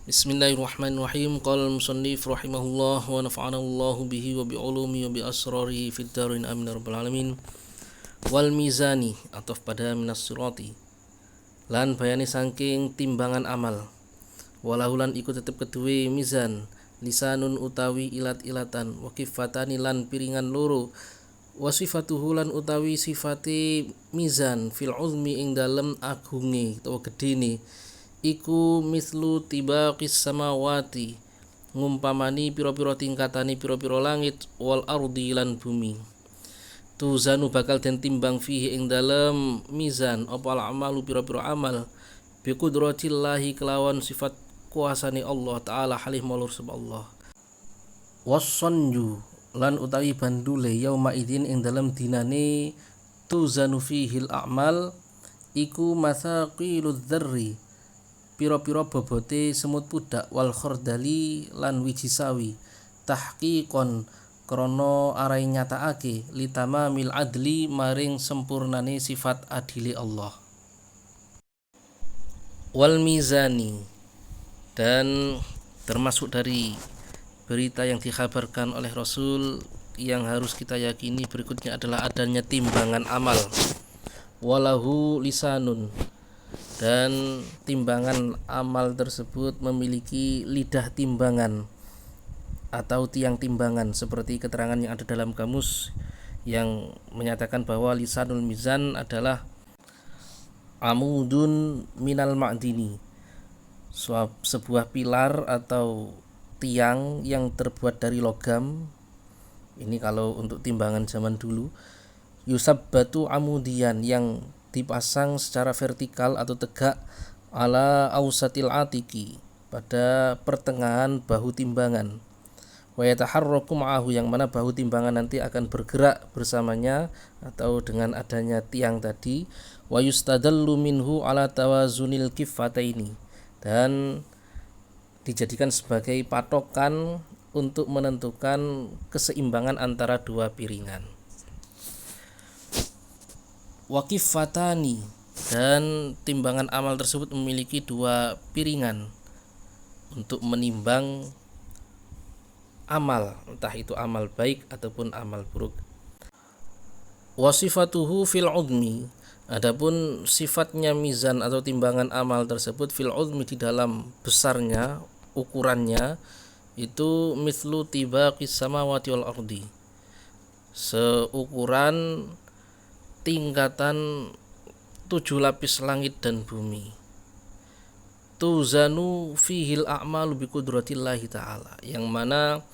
Bismillahirrahmanirrahim. Qala al-musannif rahimahullah wa nafa'ana Allahu bihi wa bi ulumi wa bi asrarihi fid darin amin ya rabbal alamin. Wal mizani ataf pada minas sirati. Lan bayani saking timbangan amal. Walahulan iku tetep keduwe mizan, lisanun utawi ilat-ilatan, wa kifatani lan piringan loro. Wa sifatuhu lan utawi sifate mizan fil uzmi ing dalem agunge utawa gedene iku mislu tibaqis samawati ngumpamani pira-pira tingkatane pira-pira langit wal ardi lan bumi. Tuzanu bakal den timbang fihi ing dalem mizan apa al amalu pira-pira amal bi qudratillahi kelawan sifat kuasane Allah taala halih maulur sub Allah. Wasanju lan utawi bandule yauma idzin ing dalem dinane tuzanu fihil a'mal iku masaqiludz dzarri pira-pira bobote semut pudak wal khordali lan wiji sawi tahqiqon krana arai nyatakake litamamil adli maring sempurnane sifat adili Allah. Wal mizani dan termasuk dari berita yang dikhabarkan oleh Rasul yang harus kita yakini berikutnya adalah adanya timbangan amal. Walahu lisanun dan timbangan amal tersebut memiliki lidah timbangan atau tiang timbangan seperti keterangan yang ada dalam kamus yang menyatakan bahwa lisanul mizan adalah amudun minal ma'dini, sebuah pilar atau tiang yang terbuat dari logam. Ini kalau untuk timbangan zaman dulu. Yusabbatu amudian yang dipasang secara vertikal atau tegak ala ausatil atiki pada pertengahan bahu timbangan. Wa yataharraku ma'ahu yang mana bahu timbangan nanti akan bergerak bersamanya atau dengan adanya tiang tadi. Wa yustadallu minhu ala tawazunil kiffataini dan dijadikan sebagai patokan untuk menentukan keseimbangan antara dua piringan. Wakifatani dan timbangan amal tersebut memiliki dua piringan untuk menimbang amal, entah itu amal baik ataupun amal buruk. Wasifatuhu fil udmi, adapun sifatnya mizan atau timbangan amal tersebut fil udmi di dalam besarnya, ukurannya itu mislu tibaqis samawati wal ardi, seukuran tingkatan 7 lapis langit dan bumi. Tuzanu fihil a'malu bi qudratillahi ta'ala, yang mana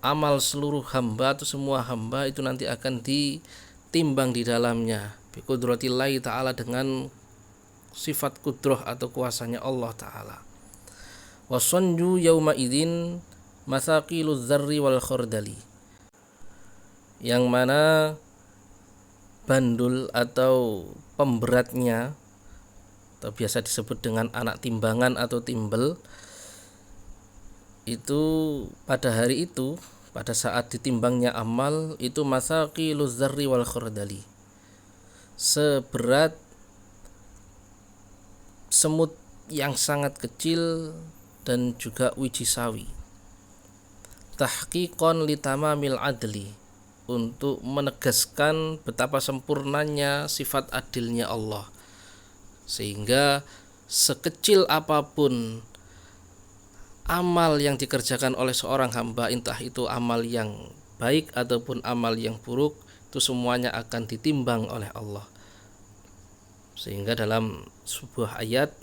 amal seluruh hamba atau semua hamba itu nanti akan ditimbang di dalamnya bi qudratillahi ta'ala dengan sifat kudrah atau kuasanya Allah ta'ala. Wasanju yauma idzin masaqiludz dzarri wal khordali, yang mana bandul atau pemberatnya atau biasa disebut dengan anak timbangan atau timbel itu pada hari itu, pada saat ditimbangnya amal itu masaqiludz dzarri wal khordali, seberat semut yang sangat kecil dan juga wiji sawi. Tahqiqon litamamil adli, untuk menegaskan betapa sempurnanya sifat adilnya Allah, sehingga sekecil apapun amal yang dikerjakan oleh seorang hamba, entah itu amal yang baik ataupun amal yang buruk, itu semuanya akan ditimbang oleh Allah. Sehingga dalam sebuah ayat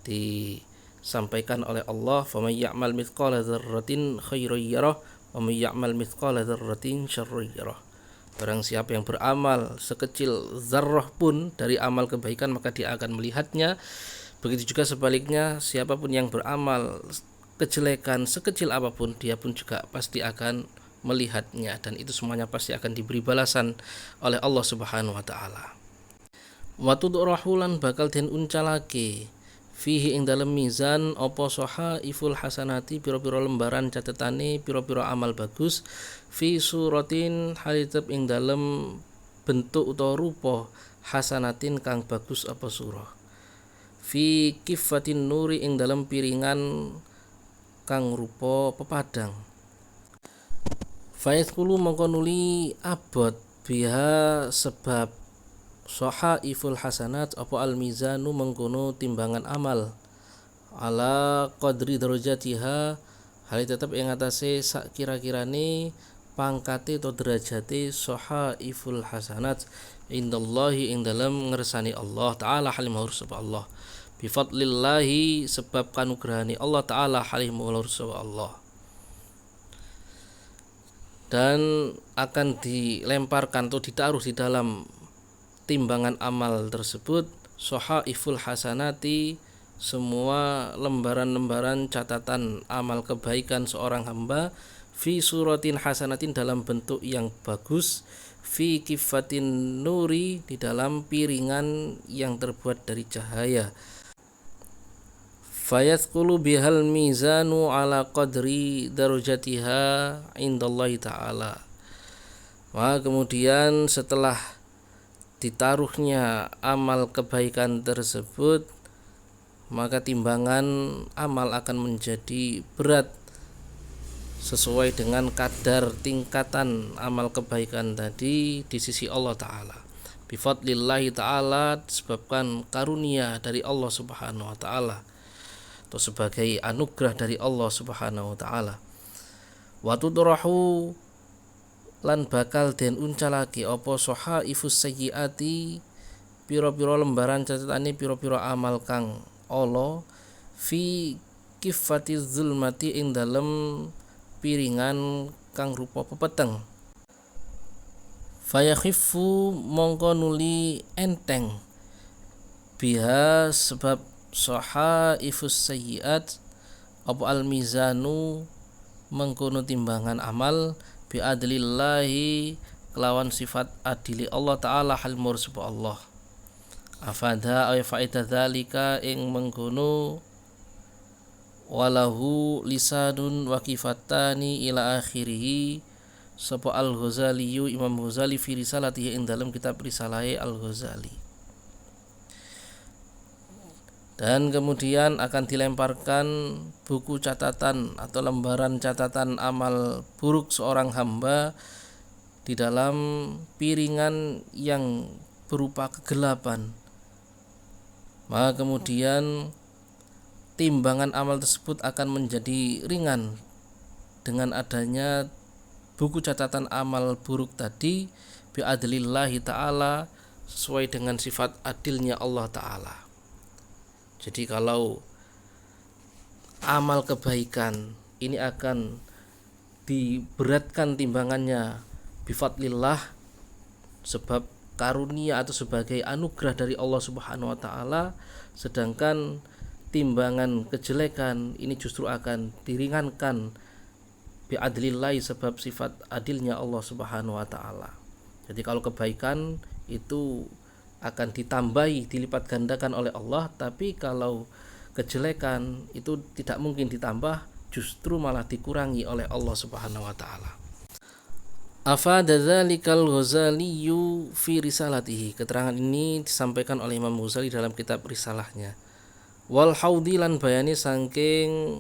disampaikan oleh Allah, "Faman ya'mal mithqala dzarratin khairan yarah wa may ya'mal mithqala dzarratin syarran yarah." Barang siapa yang beramal sekecil zarrah pun dari amal kebaikan maka dia akan melihatnya. Begitu juga sebaliknya, siapapun yang beramal kejelekan sekecil apapun dia pun juga pasti akan melihatnya, dan itu semuanya pasti akan diberi balasan oleh Allah Subhanahu wa taala. Wa tudrahulan bakal den uncalake fihi ing dalem mizan apa sahaiful hasanati pira-pira lembaran catetane pira-pira amal bagus fi suratin halitep ing dalem bentuk utawa rupa hasanatin kang bagus apa surah fi kifatin nuri ing dalam piringan kang rupa pepadang. Fayadkhulu mongko nuli abot biha sebab sahaiful hasanat apa al mizanu mengkono timbangan amal ala qadri darajatiha hal tetep ing atase sak kira-kirane pangkate atau derajate sahaiful hasanat indallahi ing dalam ngersani Allah taala halim sapa Allah bi fadlillahi sebab kanugrahane Allah taala halim sapa Allah. Dan akan dilemparkan atau ditaruh di dalam timbangan amal tersebut sahaiful hasanati semua lembaran-lembaran catatan amal kebaikan seorang hamba fi suratin hasanatin dalam bentuk yang bagus fi kifatin nuri di dalam piringan yang terbuat dari cahaya. Fayadkhulu bihal mizanu ala qadri darajatiha indallahi ta'ala. Maka kemudian setelah ditaruhnya amal kebaikan tersebut, maka timbangan amal akan menjadi berat sesuai dengan kadar tingkatan amal kebaikan tadi di sisi Allah Ta'ala. Bifadlillahi Ta'ala disebabkan karunia dari Allah Subhanahu wa Ta'ala atau sebagai anugerah dari Allah Subhanahu wa Ta'ala. Wa tudrahu lan bakal den uncalake apa sahaifus sayyiati pira-pira lembaran catatane pira-pira amal kang ala fi kifatiz zulmati ing dalem piringan kang rupa pepeteng. Fayakhiffu mongko nuli enteng biha sebab sahaifus sayyiat apa al mizanu mengkono timbangan amal bi adlillahi kelawan sifat adili Allah taala hal mursaba Allah. Afada ay faida dzalika ing mengkono walahu lisanun wa kifatani ila akhirih sapa al-Ghazali Imam Ghazali fi risalatihi ing dalam kitab risalahe al-Ghazali. Dan kemudian akan dilemparkan buku catatan atau lembaran catatan amal buruk seorang hamba di dalam piringan yang berupa kegelapan. Maka kemudian timbangan amal tersebut akan menjadi ringan dengan adanya buku catatan amal buruk tadi bi adlillahi ta'ala sesuai dengan sifat adilnya Allah ta'ala. Jadi kalau amal kebaikan ini akan diberatkan timbangannya bifadlillah sebab karunia atau sebagai anugerah dari Allah Subhanahu wa Ta'ala, sedangkan timbangan kejelekan ini justru akan diringankan bi'adlillahi sebab sifat adilnya Allah Subhanahu wa Ta'ala. Jadi kalau kebaikan itu akan ditambahi, dilipat gandakan oleh Allah, tapi kalau kejelekan itu tidak mungkin ditambah, justru malah dikurangi oleh Allah Subhanahu wa Ta'ala. Afada dzalikal Ghazali fi risalatihi. Keterangan ini disampaikan oleh Imam Ghazali dalam kitab risalahnya. Wal haudi lan bayani saking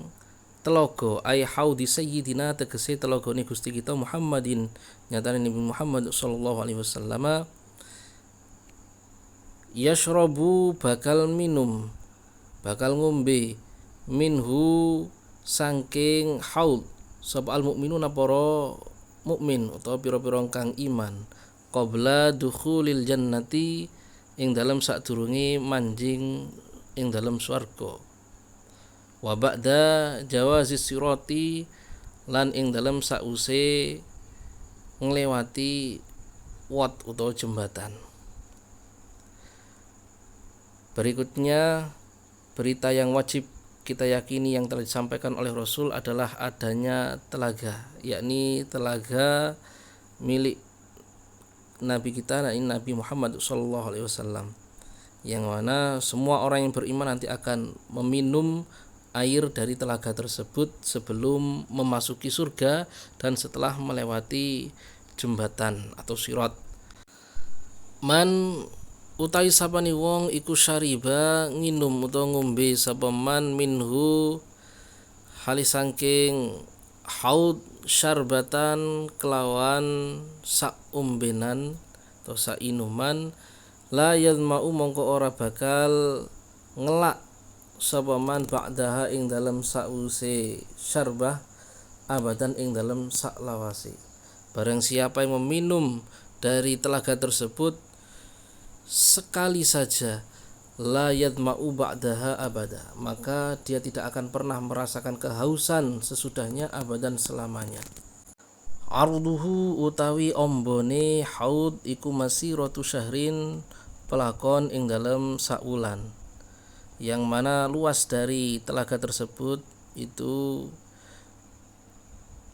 telogo ay haudi sayyidina tegese telogone Gusti kita Muhammadin nyatane Nabi Muhammad sallallahu alaihi wasallam yashrabu bakal minum bakal ngombe minhu saking haud sapa al mukminuna para mukmin utawa pira-pira kang iman qabla dukhulil jannati ing dalam sadurunge manjing ing dalam swarga wa ba'da jawazis sirati lan ing dalam sause nglewati wat utawa jembatan. Berikutnya berita yang wajib kita yakini yang telah disampaikan oleh Rasul adalah adanya telaga, yakni telaga milik Nabi kita, Nabi Muhammad SAW, yang mana semua orang yang beriman nanti akan meminum air dari telaga tersebut sebelum memasuki surga dan setelah melewati jembatan atau sirat. Man Utawi sapane wong iku syariba nginum utawa ngombe sapa man minhu hali saking haud syarbatan kelawan sak umbenan atau sak inuman la yadma'u mongko ora bakal ngelak sapa man ba'daha ing dalem sause syarbah abadan ing dalem sak lawase. Barang siapa yang meminum dari telaga tersebut sekali saja la yadma'u ba'daha abada, maka dia tidak akan pernah merasakan kehausan sesudahnya abadan selamanya. Arduhu utawi ombone haud iku masiratu syahrin pelakon ing dalem saulan, yang mana luas dari telaga tersebut itu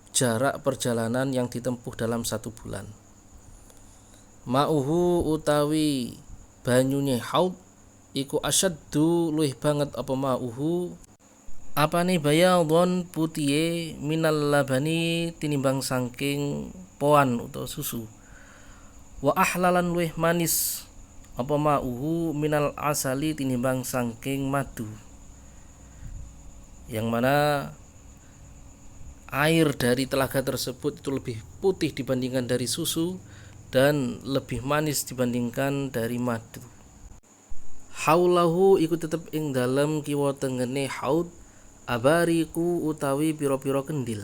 jarak perjalanan yang ditempuh dalam 1 bulan. Ma'uhu utawi banyune haud iku asyaddu luwih banget apa ma'uhu apane bayadhon putihe minal labani tinimbang saking poan utawa susu. Wa ahlalan luwih manis apa ma'uhu minal asali tinimbang saking madu, yang mana air dari telaga tersebut itu lebih putih dibandingkan dari susu dan lebih manis dibandingkan dari madu. Haulahu iku tetep ing dalem kiwa tengene haud abariku utawi pira-pira kendil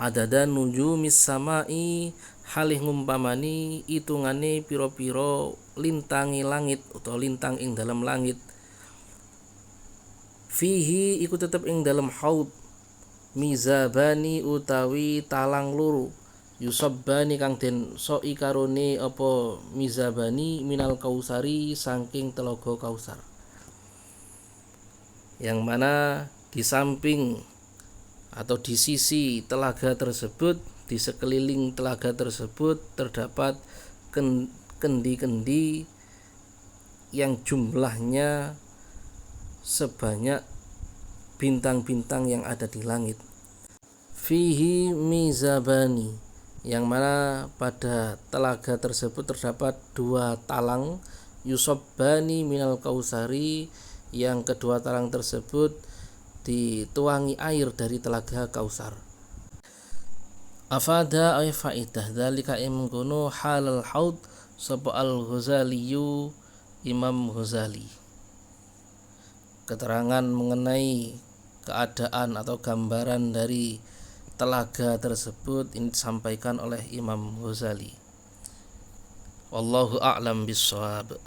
adadan nujumis samai halih ngumpamani itungane pira-pira lintangi langit utawa lintang ing dalem langit. Fihi iku tetep ing dalem haud mizabani utawi talang loro yusabbani kang den so'i karone apa mizabani minal kausari saking telaga kausar, yang mana di samping atau di sisi telaga tersebut, di sekeliling telaga tersebut terdapat kendi-kendi yang jumlahnya sebanyak bintang-bintang yang ada di langit. Fihi mizabani, yang mana pada telaga tersebut terdapat 2 talang yusabbani minal kausari, yang kedua talang tersebut dituangi air dari telaga kausar. Afada ay faidah dzalika imkono halal haud sapa al-Ghazaliyu Imam Ghazali. Keterangan mengenai keadaan atau gambaran dari telaga tersebut ini disampaikan oleh Imam Ghazali. Wallahu a'lam bishawab.